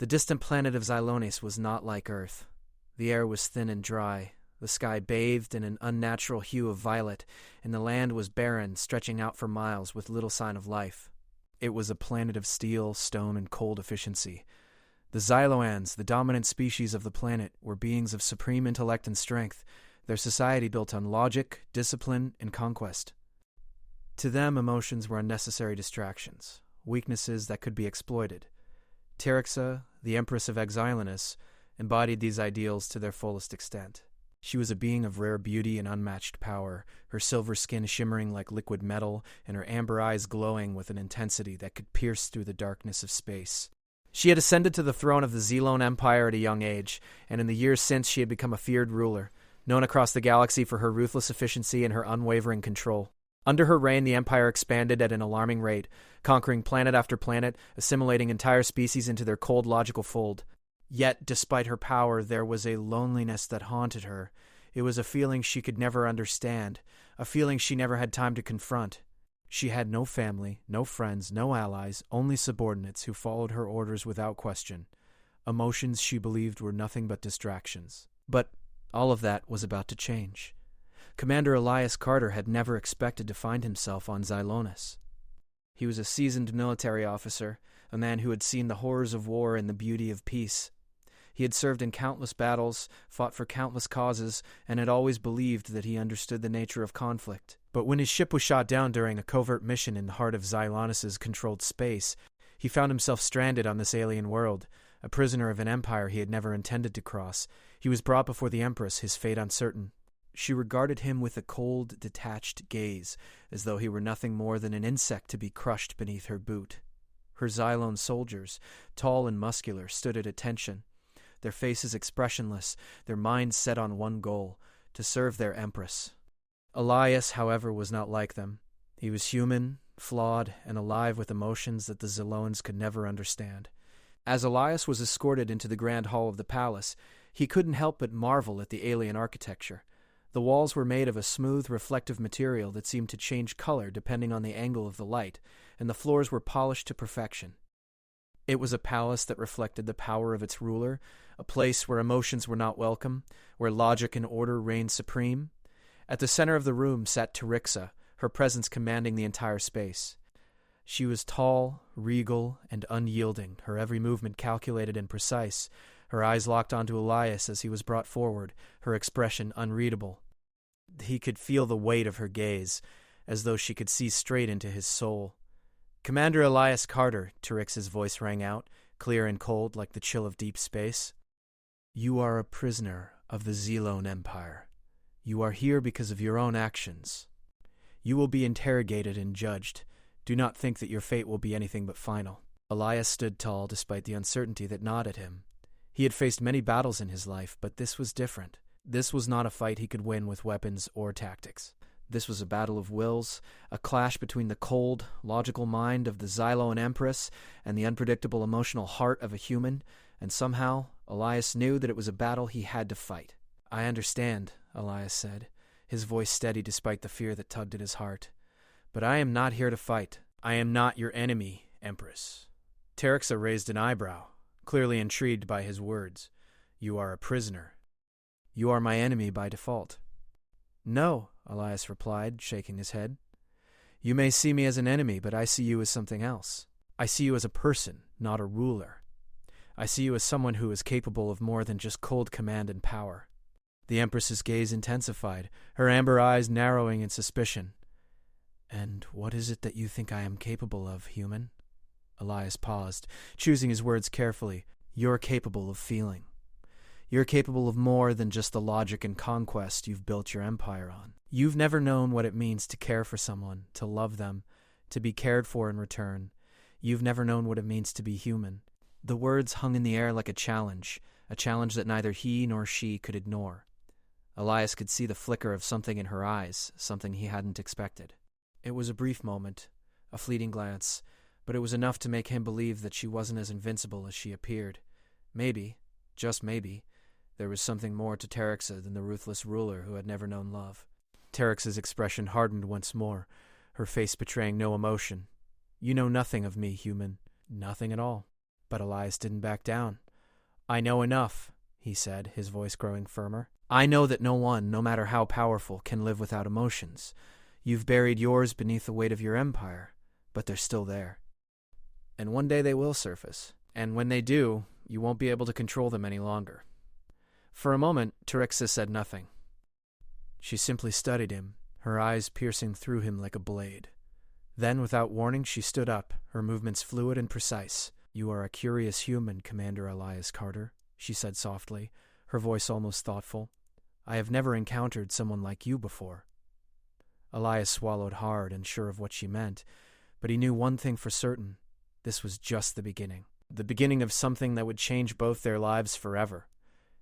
The distant planet of Xilones was not like Earth. The air was thin and dry, the sky bathed in an unnatural hue of violet, and the land was barren, stretching out for miles with little sign of life. It was a planet of steel, stone, and cold efficiency. The Xyloans, the dominant species of the planet, were beings of supreme intellect and strength, their society built on logic, discipline, and conquest. To them, emotions were unnecessary distractions, weaknesses that could be exploited. Tyrixa, the Empress of Xylonis, embodied these ideals to their fullest extent. She was a being of rare beauty and unmatched power, her silver skin shimmering like liquid metal, and her amber eyes glowing with an intensity that could pierce through the darkness of space. She had ascended to the throne of the Xylone Empire at a young age, and in the years since she had become a feared ruler, known across the galaxy for her ruthless efficiency and her unwavering control. Under her reign, the Empire expanded at an alarming rate, conquering planet after planet, assimilating entire species into their cold, logical fold. Yet, despite her power, there was a loneliness that haunted her. It was a feeling she could never understand, a feeling she never had time to confront. She had no family, no friends, no allies, only subordinates who followed her orders without question. Emotions she believed were nothing but distractions. But all of that was about to change. Commander Elias Carter had never expected to find himself on Xilonis. He was a seasoned military officer, a man who had seen the horrors of war and the beauty of peace. He had served in countless battles, fought for countless causes, and had always believed that he understood the nature of conflict. But when his ship was shot down during a covert mission in the heart of Xilonis' controlled space, he found himself stranded on this alien world, a prisoner of an empire he had never intended to cross. He was brought before the Empress, his fate uncertain. She regarded him with a cold, detached gaze, as though he were nothing more than an insect to be crushed beneath her boot. Her Xylone soldiers, tall and muscular, stood at attention, their faces expressionless, their minds set on one goal, to serve their Empress. Elias, however, was not like them. He was human, flawed, and alive with emotions that the Xyloans could never understand. As Elias was escorted into the grand hall of the palace, he couldn't help but marvel at the alien architecture. The walls were made of a smooth, reflective material that seemed to change color depending on the angle of the light, and the floors were polished to perfection. It was a palace that reflected the power of its ruler, a place where emotions were not welcome, where logic and order reigned supreme. At the center of the room sat Tyrixa, her presence commanding the entire space. She was tall, regal, and unyielding, her every movement calculated and precise, her eyes locked onto Elias as he was brought forward, her expression unreadable. He could feel the weight of her gaze, as though she could see straight into his soul. "Commander Elias Carter," Tyrix's voice rang out, clear and cold like the chill of deep space. "You are a prisoner of the Xylone Empire. You are here because of your own actions. You will be interrogated and judged. Do not think that your fate will be anything but final." Elias stood tall despite the uncertainty that gnawed at him. He had faced many battles in his life, but this was different. This was not a fight he could win with weapons or tactics. This was a battle of wills, a clash between the cold, logical mind of the Xylone Empress and the unpredictable emotional heart of a human, and somehow Elias knew that it was a battle he had to fight. "I understand," Elias said, his voice steady despite the fear that tugged at his heart. "But I am not here to fight. I am not your enemy, Empress." Tyrixa raised an eyebrow, clearly intrigued by his words. "You are a prisoner. You are my enemy by default." "No," Elias replied, shaking his head. "You may see me as an enemy, but I see you as something else. I see you as a person, not a ruler. I see you as someone who is capable of more than just cold command and power." The Empress's gaze intensified, her amber eyes narrowing in suspicion. "And what is it that you think I am capable of, human?" Elias paused, choosing his words carefully. "You're capable of feeling. You're capable of more than just the logic and conquest you've built your empire on. You've never known what it means to care for someone, to love them, to be cared for in return. You've never known what it means to be human." The words hung in the air like a challenge that neither he nor she could ignore. Elias could see the flicker of something in her eyes, something he hadn't expected. It was a brief moment, a fleeting glance, but it was enough to make him believe that she wasn't as invincible as she appeared. Maybe, just maybe, there was something more to Tyrixa than the ruthless ruler who had never known love. Tyrix's expression hardened once more, her face betraying no emotion. "You know nothing of me, human. Nothing at all." But Elias didn't back down. "I know enough," he said, his voice growing firmer. "I know that no one, no matter how powerful, can live without emotions. You've buried yours beneath the weight of your empire, but they're still there. And one day they will surface. And when they do, you won't be able to control them any longer." For a moment, Tyrixa said nothing. She simply studied him, her eyes piercing through him like a blade. Then, without warning, she stood up, her movements fluid and precise. "You are a curious human, Commander Elias Carter," she said softly, her voice almost thoughtful. "I have never encountered someone like you before." Elias swallowed hard, unsure of what she meant, but he knew one thing for certain. This was just the beginning of something that would change both their lives forever.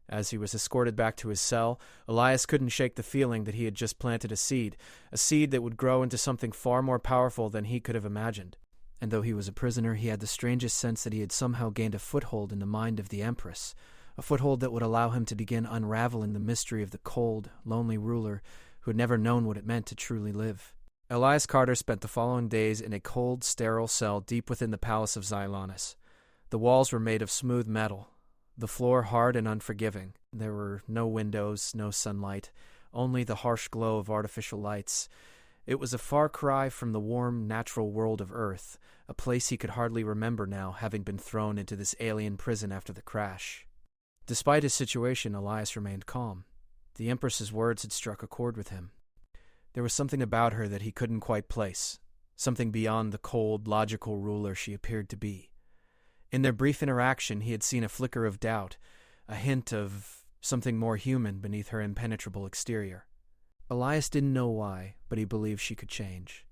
As he was escorted back to his cell, Elias couldn't shake the feeling that he had just planted a seed that would grow into something far more powerful than he could have imagined. And though he was a prisoner, he had the strangest sense that he had somehow gained a foothold in the mind of the Empress, a foothold that would allow him to begin unraveling the mystery of the cold, lonely ruler who had never known what it meant to truly live. Elias Carter spent the following days in a cold, sterile cell deep within the palace of Xylonis. The walls were made of smooth metal, the floor hard and unforgiving. There were no windows, no sunlight, only the harsh glow of artificial lights. It was a far cry from the warm, natural world of Earth, a place he could hardly remember now, having been thrown into this alien prison after the crash. Despite his situation, Elias remained calm. The Empress's words had struck a chord with him. There was something about her that he couldn't quite place, something beyond the cold, logical ruler she appeared to be. In their brief interaction, he had seen a flicker of doubt, a hint of something more human beneath her impenetrable exterior. Elias didn't know why, but he believed she could change.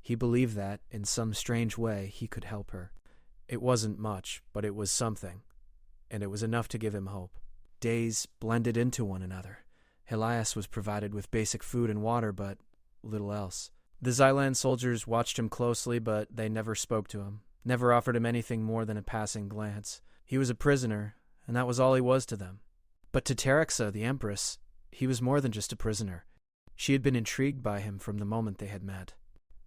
He believed that, in some strange way, he could help her. It wasn't much, but it was something, and it was enough to give him hope. Days blended into one another. Elias was provided with basic food and water, but little else. The Xylan soldiers watched him closely, but they never spoke to him, never offered him anything more than a passing glance. He was a prisoner, and that was all he was to them. But to Tyrixa, the Empress, he was more than just a prisoner. She had been intrigued by him from the moment they had met.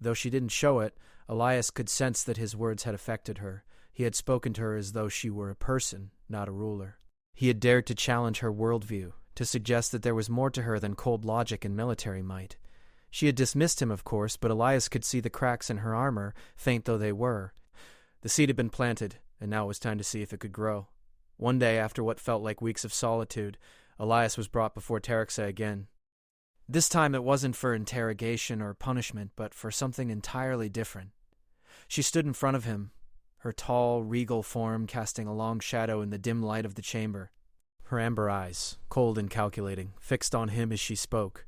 Though she didn't show it, Elias could sense that his words had affected her. He had spoken to her as though she were a person, not a ruler. He had dared to challenge her worldview, to suggest that there was more to her than cold logic and military might. She had dismissed him, of course, but Elias could see the cracks in her armor, faint though they were. The seed had been planted, and now it was time to see if it could grow. One day, after what felt like weeks of solitude, Elias was brought before Tyrixa again. This time it wasn't for interrogation or punishment, but for something entirely different. She stood in front of him, her tall, regal form casting a long shadow in the dim light of the chamber. Her amber eyes, cold and calculating, fixed on him as she spoke.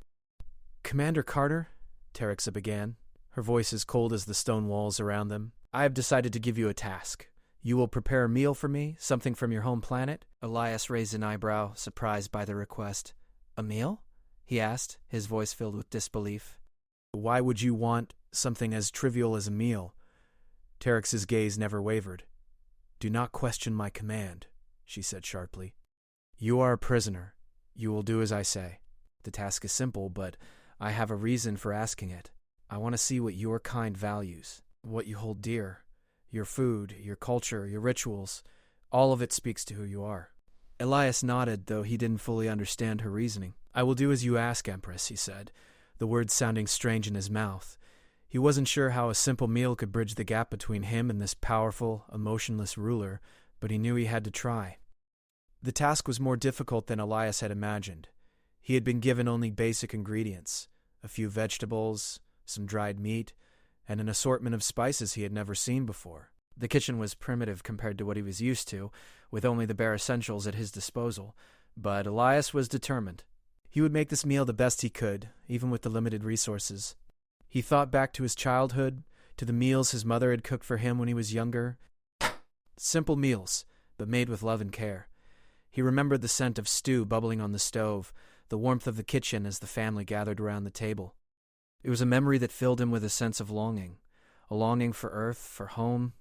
"Commander Carter," Tyrixa began, her voice as cold as the stone walls around them, "I have decided to give you a task. You will prepare a meal for me, something from your home planet?" Elias raised an eyebrow, surprised by the request. "A meal?" he asked, his voice filled with disbelief. "Why would you want something as trivial as a meal?" Tyrix's gaze never wavered. "Do not question my command," she said sharply. "You are a prisoner. You will do as I say. The task is simple, but I have a reason for asking it. I want to see what your kind values, what you hold dear. Your food, your culture, your rituals, all of it speaks to who you are." Elias nodded, though he didn't fully understand her reasoning. "I will do as you ask, Empress," he said, the words sounding strange in his mouth. He wasn't sure how a simple meal could bridge the gap between him and this powerful, emotionless ruler, but he knew he had to try. The task was more difficult than Elias had imagined. He had been given only basic ingredients, a few vegetables, some dried meat, and an assortment of spices he had never seen before. The kitchen was primitive compared to what he was used to, with only the bare essentials at his disposal, but Elias was determined. He would make this meal the best he could, even with the limited resources. He thought back to his childhood, to the meals his mother had cooked for him when he was younger. Simple meals, but made with love and care. He remembered the scent of stew bubbling on the stove, the warmth of the kitchen as the family gathered around the table. It was a memory that filled him with a sense of longing, a longing for Earth, for home.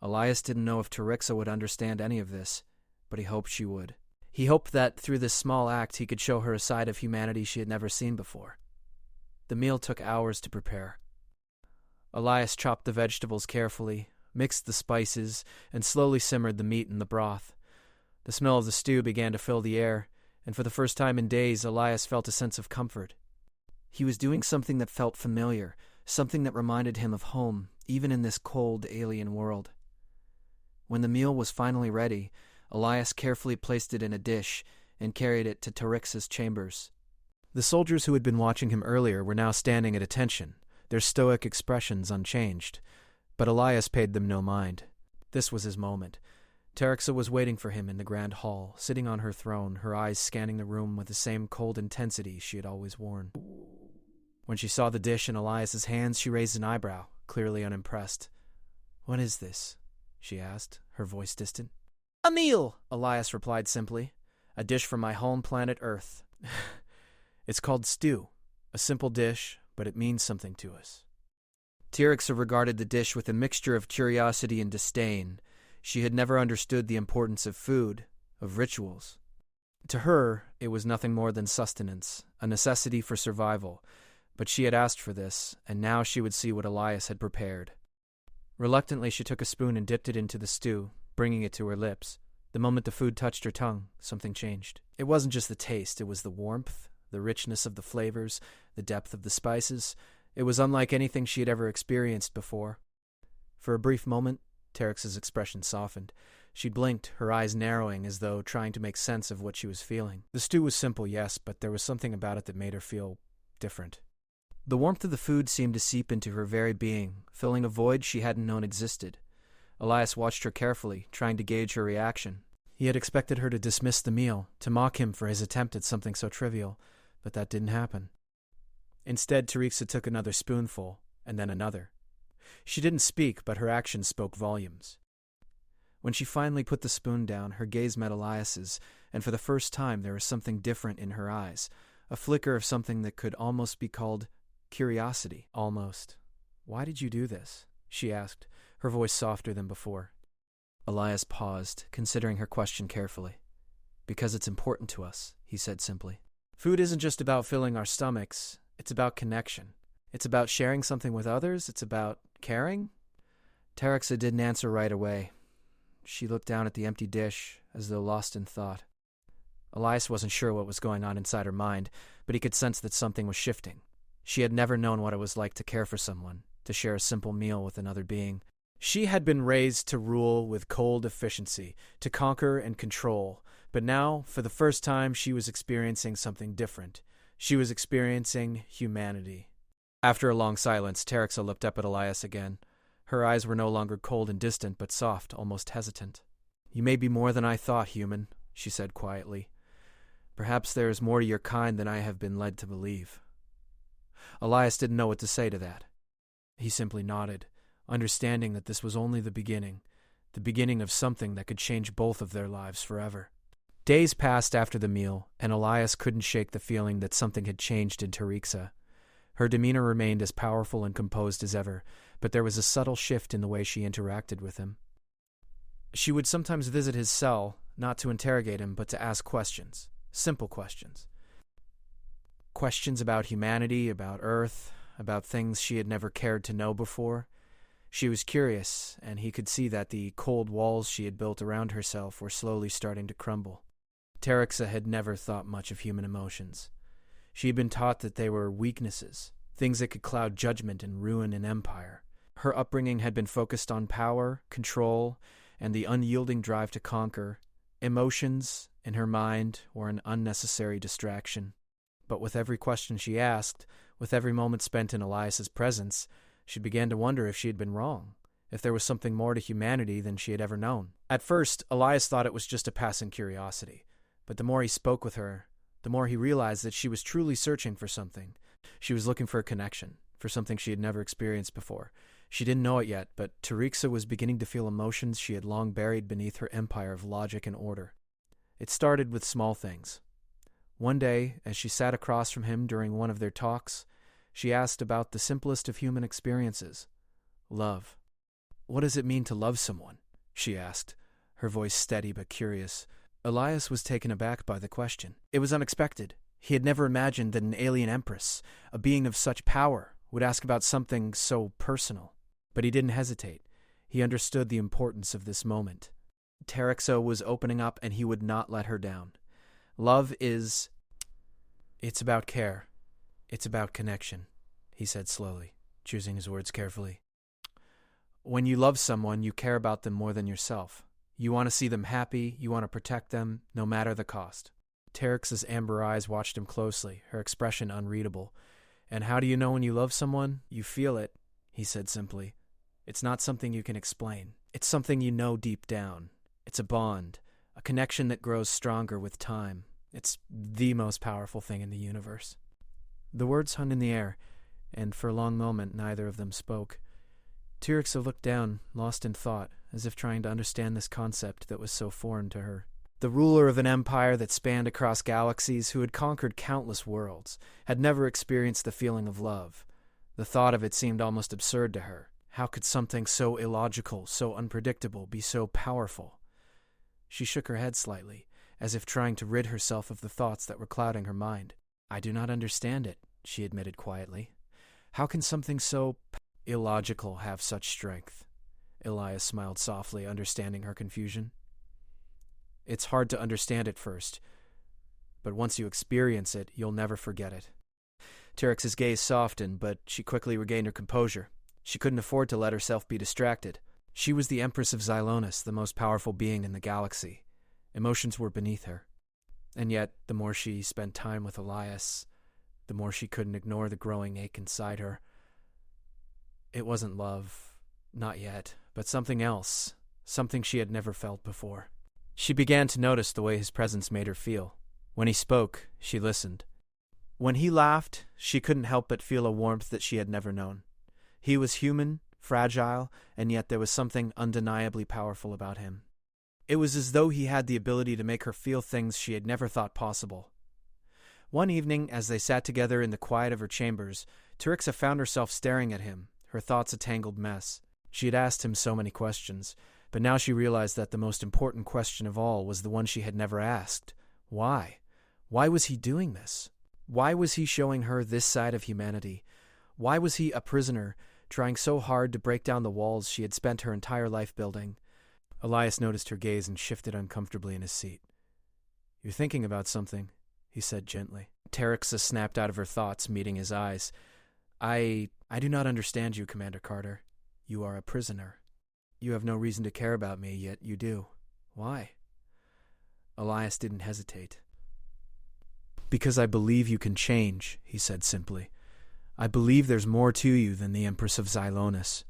Elias didn't know if Tyrixa would understand any of this, but he hoped she would. He hoped that through this small act he could show her a side of humanity she had never seen before. The meal took hours to prepare. Elias chopped the vegetables carefully, mixed the spices, and slowly simmered the meat in the broth. The smell of the stew began to fill the air, and for the first time in days, Elias felt a sense of comfort. He was doing something that felt familiar, something that reminded him of home, even in this cold, alien world. When the meal was finally ready, Elias carefully placed it in a dish and carried it to Tarix's chambers. The soldiers who had been watching him earlier were now standing at attention, their stoic expressions unchanged, but Elias paid them no mind. This was his moment. Tarixa was waiting for him in the grand hall, sitting on her throne, her eyes scanning the room with the same cold intensity she had always worn. When she saw the dish in Elias's hands, she raised an eyebrow, clearly unimpressed. "What is this?" she asked, her voice distant. "A meal," Elias replied simply. "A dish from my home planet Earth." "It's called stew. A simple dish, but it means something to us." Tarixa regarded the dish with a mixture of curiosity and disdain. She had never understood the importance of food, of rituals. To her, it was nothing more than sustenance, a necessity for survival, but she had asked for this, and now she would see what Elias had prepared. Reluctantly, she took a spoon and dipped it into the stew, bringing it to her lips. The moment the food touched her tongue, something changed. It wasn't just the taste, it was the warmth, the richness of the flavors, the depth of the spices. It was unlike anything she had ever experienced before. For a brief moment, Tarix's expression softened. She blinked, her eyes narrowing as though trying to make sense of what she was feeling. The stew was simple, yes, but there was something about it that made her feel different. The warmth of the food seemed to seep into her very being, filling a void she hadn't known existed. Elias watched her carefully, trying to gauge her reaction. He had expected her to dismiss the meal, to mock him for his attempt at something so trivial, but that didn't happen. Instead, Tarixa took another spoonful, and then another. She didn't speak, but her actions spoke volumes. When she finally put the spoon down, her gaze met Elias's, and for the first time there was something different in her eyes, a flicker of something that could almost be called curiosity. Almost. "Why did you do this?" she asked, her voice softer than before. Elias paused, considering her question carefully. "Because it's important to us," he said simply. "Food isn't just about filling our stomachs, it's about connection. It's about sharing something with others, it's about caring." Tarixa didn't answer right away. She looked down at the empty dish, as though lost in thought. Elias wasn't sure what was going on inside her mind, but he could sense that something was shifting. She had never known what it was like to care for someone, to share a simple meal with another being. She had been raised to rule with cold efficiency, to conquer and control, but now, for the first time, she was experiencing something different. She was experiencing humanity. After a long silence, Tarixa looked up at Elias again. Her eyes were no longer cold and distant, but soft, almost hesitant. "You may be more than I thought, human," she said quietly. "Perhaps there is more to your kind than I have been led to believe." Elias didn't know what to say to that. He simply nodded, understanding that this was only the beginning of something that could change both of their lives forever. Days passed after the meal, and Elias couldn't shake the feeling that something had changed in Tarixa. Her demeanor remained as powerful and composed as ever, but there was a subtle shift in the way she interacted with him. She would sometimes visit his cell, not to interrogate him, but to ask questions, simple questions. Questions about humanity, about Earth, about things she had never cared to know before. She was curious, and he could see that the cold walls she had built around herself were slowly starting to crumble. Tarixa had never thought much of human emotions. She had been taught that they were weaknesses, things that could cloud judgment and ruin an empire. Her upbringing had been focused on power, control, and the unyielding drive to conquer. Emotions, in her mind, were an unnecessary distraction. But with every question she asked, with every moment spent in Elias's presence, she began to wonder if she had been wrong, if there was something more to humanity than she had ever known. At first, Elias thought it was just a passing curiosity, but the more he spoke with her, the more he realized that she was truly searching for something. She was looking for a connection, for something she had never experienced before. She didn't know it yet, but Tarixa was beginning to feel emotions she had long buried beneath her empire of logic and order. It started with small things. One day, as she sat across from him during one of their talks, she asked about the simplest of human experiences, love. "What does it mean to love someone?" she asked, her voice steady but curious. Elias was taken aback by the question. It was unexpected. He had never imagined that an alien empress, a being of such power, would ask about something so personal. But he didn't hesitate. He understood the importance of this moment. Terexa was opening up, and he would not let her down. Love is... It's about care. It's about connection, he said slowly, choosing his words carefully. When you love someone, you care about them more than yourself. You want to see them happy, you want to protect them, no matter the cost. Terex's amber eyes watched him closely, her expression unreadable. And how do you know when you love someone? You feel it, he said simply. It's not something you can explain. It's something you know deep down. It's a bond, a connection that grows stronger with time. It's the most powerful thing in the universe. The words hung in the air, and for a long moment neither of them spoke. Terexa looked down, lost in thought, as if trying to understand this concept that was so foreign to her. The ruler of an empire that spanned across galaxies, who had conquered countless worlds, had never experienced the feeling of love. The thought of it seemed almost absurd to her. How could something so illogical, so unpredictable, be so powerful? She shook her head slightly, as if trying to rid herself of the thoughts that were clouding her mind. I do not understand it, she admitted quietly. How can something so illogical have such strength? Elias smiled softly, understanding her confusion. It's hard to understand at first, but once you experience it, you'll never forget it. Terex's gaze softened, but she quickly regained her composure. She couldn't afford to let herself be distracted. She was the Empress of Xilonis, the most powerful being in the galaxy. Emotions were beneath her. And yet, the more she spent time with Elias, the more she couldn't ignore the growing ache inside her. It wasn't love, not yet, but something else, something she had never felt before. She began to notice the way his presence made her feel. When he spoke, she listened. When he laughed, she couldn't help but feel a warmth that she had never known. He was human, fragile, and yet there was something undeniably powerful about him. It was as though he had the ability to make her feel things she had never thought possible. One evening, as they sat together in the quiet of her chambers, Terexa found herself staring at him, her thoughts a tangled mess. She had asked him so many questions, but now she realized that the most important question of all was the one she had never asked. Why? Why was he doing this? Why was he showing her this side of humanity? Why was he a prisoner, trying so hard to break down the walls she had spent her entire life building? Elias noticed her gaze and shifted uncomfortably in his seat. You're thinking about something, he said gently. Terexa snapped out of her thoughts, meeting his eyes. I do not understand you, Commander Carter. You are a prisoner. You have no reason to care about me, yet you do. Why? Elias didn't hesitate. Because I believe you can change, he said simply. I believe there's more to you than the Empress of Xilonis.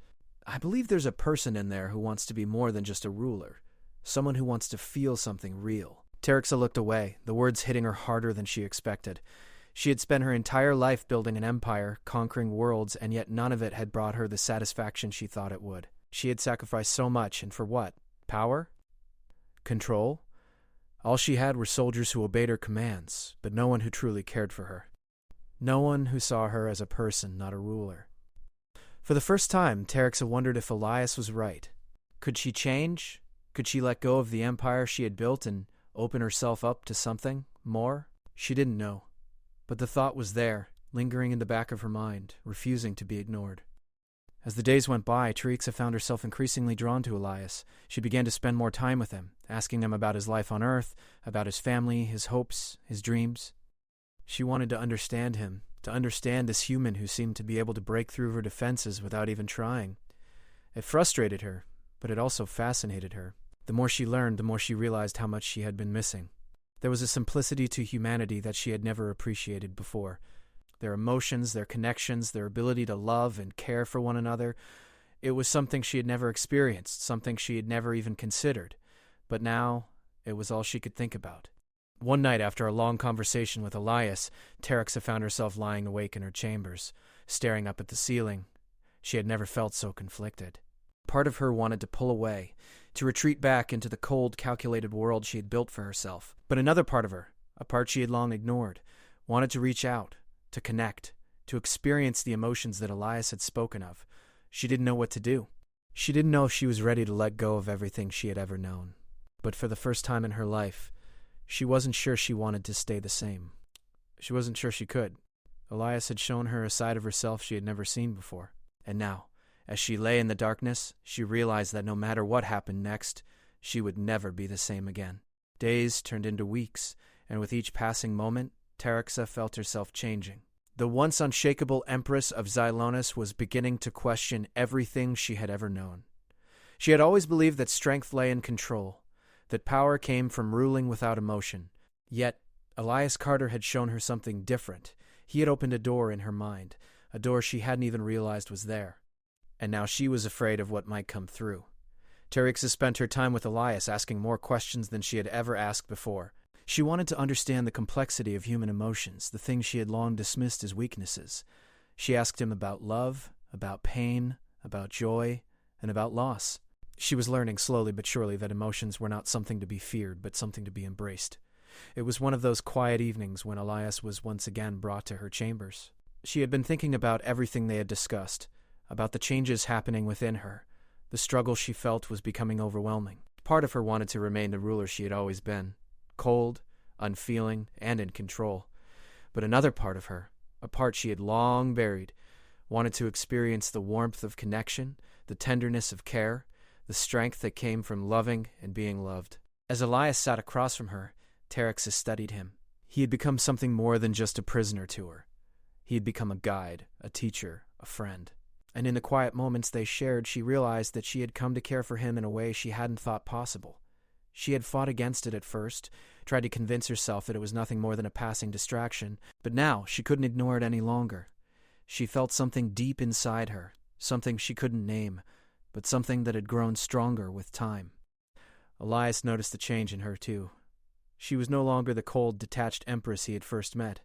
I believe there's a person in there who wants to be more than just a ruler. Someone who wants to feel something real. Terexa looked away, the words hitting her harder than she expected. She had spent her entire life building an empire, conquering worlds, and yet none of it had brought her the satisfaction she thought it would. She had sacrificed so much, and for what? Power? Control? All she had were soldiers who obeyed her commands, but no one who truly cared for her. No one who saw her as a person, not a ruler. For the first time, Terexa wondered if Elias was right. Could she change? Could she let go of the empire she had built and open herself up to something more? She didn't know. But the thought was there, lingering in the back of her mind, refusing to be ignored. As the days went by, Terexa found herself increasingly drawn to Elias. She began to spend more time with him, asking him about his life on Earth, about his family, his hopes, his dreams. She wanted to understand him, to understand this human who seemed to be able to break through her defenses without even trying. It frustrated her, but it also fascinated her. The more she learned, the more she realized how much she had been missing. There was a simplicity to humanity that she had never appreciated before. Their emotions, their connections, their ability to love and care for one another. It was something she had never experienced, something she had never even considered. But now, it was all she could think about. One night after a long conversation with Elias, Terexa found herself lying awake in her chambers, staring up at the ceiling. She had never felt so conflicted. Part of her wanted to pull away, to retreat back into the cold, calculated world she had built for herself. But another part of her, a part she had long ignored, wanted to reach out, to connect, to experience the emotions that Elias had spoken of. She didn't know what to do. She didn't know if she was ready to let go of everything she had ever known. But for the first time in her life, she wasn't sure she wanted to stay the same. She wasn't sure she could. Elias had shown her a side of herself she had never seen before. And now, As she lay in the darkness, she realized that no matter what happened next, she would never be the same again. Days turned into weeks, and with each passing moment, Terexa felt herself changing. The once unshakable Empress of Xilonis was beginning to question everything she had ever known. She had always believed that strength lay in control, that power came from ruling without emotion. Yet, Elias Carter had shown her something different. He had opened a door in her mind, a door she hadn't even realized was there. And now she was afraid of what might come through. Terexa spent her time with Elias, asking more questions than she had ever asked before. She wanted to understand the complexity of human emotions, the things she had long dismissed as weaknesses. She asked him about love, about pain, about joy, and about loss. She was learning slowly but surely that emotions were not something to be feared, but something to be embraced. It was one of those quiet evenings when Elias was once again brought to her chambers. She had been thinking about everything they had discussed, about the changes happening within her. The struggle she felt was becoming overwhelming. Part of her wanted to remain the ruler she had always been, cold, unfeeling, and in control. But another part of her, a part she had long buried, wanted to experience the warmth of connection, the tenderness of care, the strength that came from loving and being loved. As Elias sat across from her, Terexa studied him. He had become something more than just a prisoner to her. He had become a guide, a teacher, a friend. And in the quiet moments they shared, she realized that she had come to care for him in a way she hadn't thought possible. She had fought against it at first, tried to convince herself that it was nothing more than a passing distraction, but now she couldn't ignore it any longer. She felt something deep inside her, something she couldn't name, but something that had grown stronger with time. Elias noticed the change in her, too. She was no longer the cold, detached empress he had first met.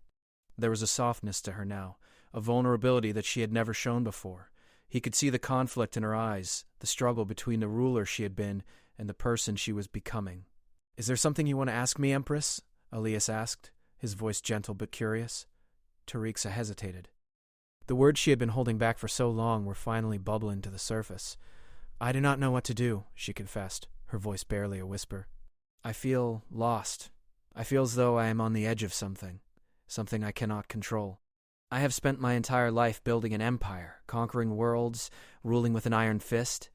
There was a softness to her now, a vulnerability that she had never shown before. He could see the conflict in her eyes, the struggle between the ruler she had been and the person she was becoming. "Is there something you want to ask me, Empress?" Elias asked, his voice gentle but curious. Terexa hesitated. The words she had been holding back for so long were finally bubbling to the surface. "I do not know what to do," she confessed, her voice barely a whisper. "I feel lost. I feel as though I am on the edge of something I cannot control. I have spent my entire life building an empire, conquering worlds, ruling with an iron fist,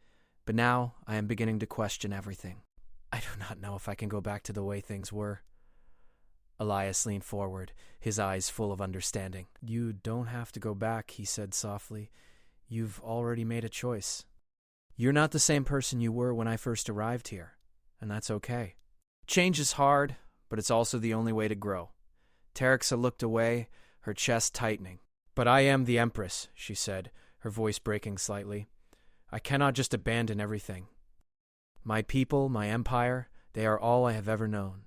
but now I am beginning to question everything. I do not know if I can go back to the way things were." Elias leaned forward, his eyes full of understanding. "You don't have to go back," he said softly. "You've already made a choice. You're not the same person you were when I first arrived here, and that's okay. Change is hard, but it's also the only way to grow." Terexa looked away, her chest tightening. "But I am the Empress," she said, her voice breaking slightly. "I cannot just abandon everything. My people, my empire, they are all I have ever known.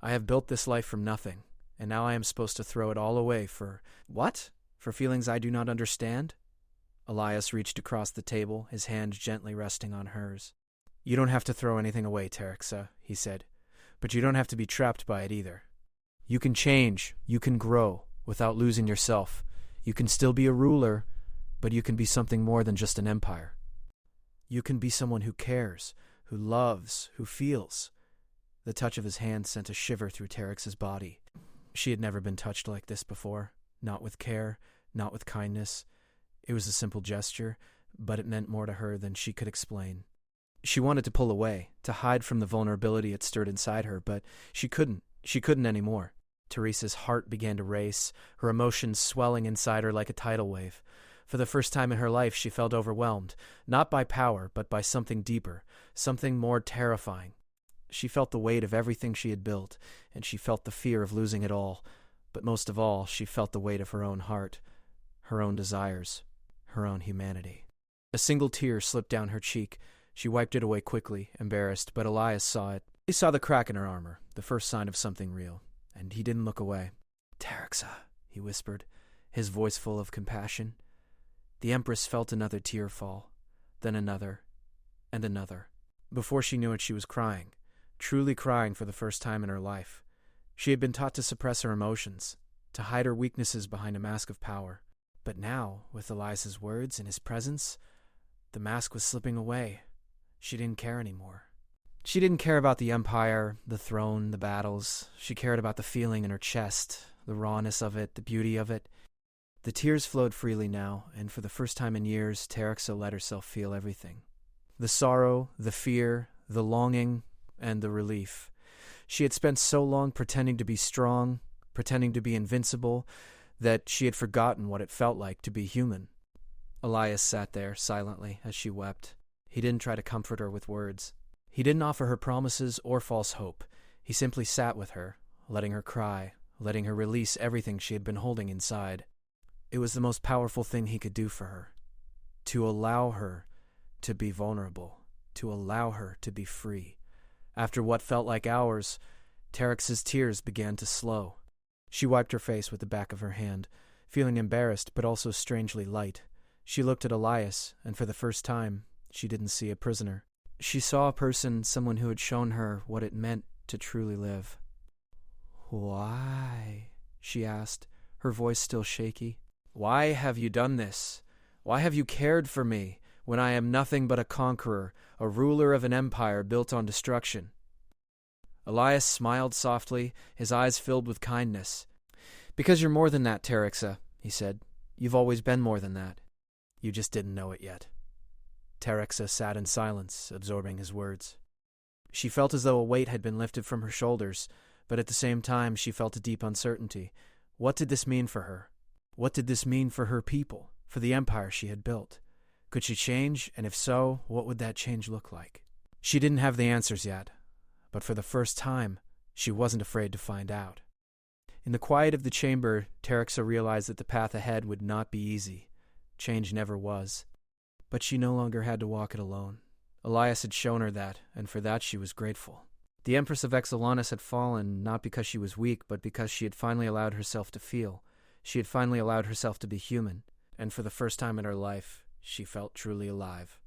I have built this life from nothing, and now I am supposed to throw it all away for... What? For feelings I do not understand?" Elias reached across the table, his hand gently resting on hers. "You don't have to throw anything away, Terexa," he said, "but you don't have to be trapped by it either. You can change, you can grow, without losing yourself. You can still be a ruler, but you can be something more than just an empire. You can be someone who cares, who loves, who feels." The touch of his hand sent a shiver through Terex's body. She had never been touched like this before, not with care, not with kindness. It was a simple gesture, but it meant more to her than she could explain. She wanted to pull away, to hide from the vulnerability it stirred inside her, but she couldn't. She couldn't anymore. Teresa's heart began to race, her emotions swelling inside her like a tidal wave. For the first time in her life, she felt overwhelmed, not by power, but by something deeper, something more terrifying. She felt the weight of everything she had built, and she felt the fear of losing it all. But most of all, she felt the weight of her own heart, her own desires, her own humanity. A single tear slipped down her cheek. She wiped it away quickly, embarrassed, but Elias saw it. He saw the crack in her armor, the first sign of something real, and he didn't look away. "Terexa," he whispered, his voice full of compassion. The Empress felt another tear fall, then another, and another. Before she knew it, she was crying, truly crying for the first time in her life. She had been taught to suppress her emotions, to hide her weaknesses behind a mask of power. But now, with Elias's words and his presence, the mask was slipping away. She didn't care anymore. She didn't care about the empire, the throne, the battles. She cared about the feeling in her chest, the rawness of it, the beauty of it. The tears flowed freely now, and for the first time in years, Terexa let herself feel everything. The sorrow, the fear, the longing, and the relief. She had spent so long pretending to be strong, pretending to be invincible, that she had forgotten what it felt like to be human. Elias sat there silently as she wept. He didn't try to comfort her with words. He didn't offer her promises or false hope. He simply sat with her, letting her cry, letting her release everything she had been holding inside. It was the most powerful thing he could do for her. To allow her to be vulnerable, to allow her to be free. After what felt like hours, Terex's tears began to slow. She wiped her face with the back of her hand, feeling embarrassed but also strangely light. She looked at Elias, and for the first time, she didn't see a prisoner. She saw a person, someone who had shown her what it meant to truly live. "Why?" she asked, her voice still shaky. "Why have you done this? Why have you cared for me when I am nothing but a conqueror, a ruler of an empire built on destruction?" Elias smiled softly, his eyes filled with kindness. "Because you're more than that, Terexa," he said. "You've always been more than that. You just didn't know it yet." Terexa sat in silence, absorbing his words. She felt as though a weight had been lifted from her shoulders, but at the same time she felt a deep uncertainty. What did this mean for her? What did this mean for her people, for the empire she had built? Could she change, and if so, what would that change look like? She didn't have the answers yet, but for the first time, she wasn't afraid to find out. In the quiet of the chamber, Terexa realized that the path ahead would not be easy. Change never was. But she no longer had to walk it alone. Elias had shown her that, and for that she was grateful. The Empress of Exelanus had fallen not because she was weak, but because she had finally allowed herself to feel. She had finally allowed herself to be human, and for the first time in her life, she felt truly alive.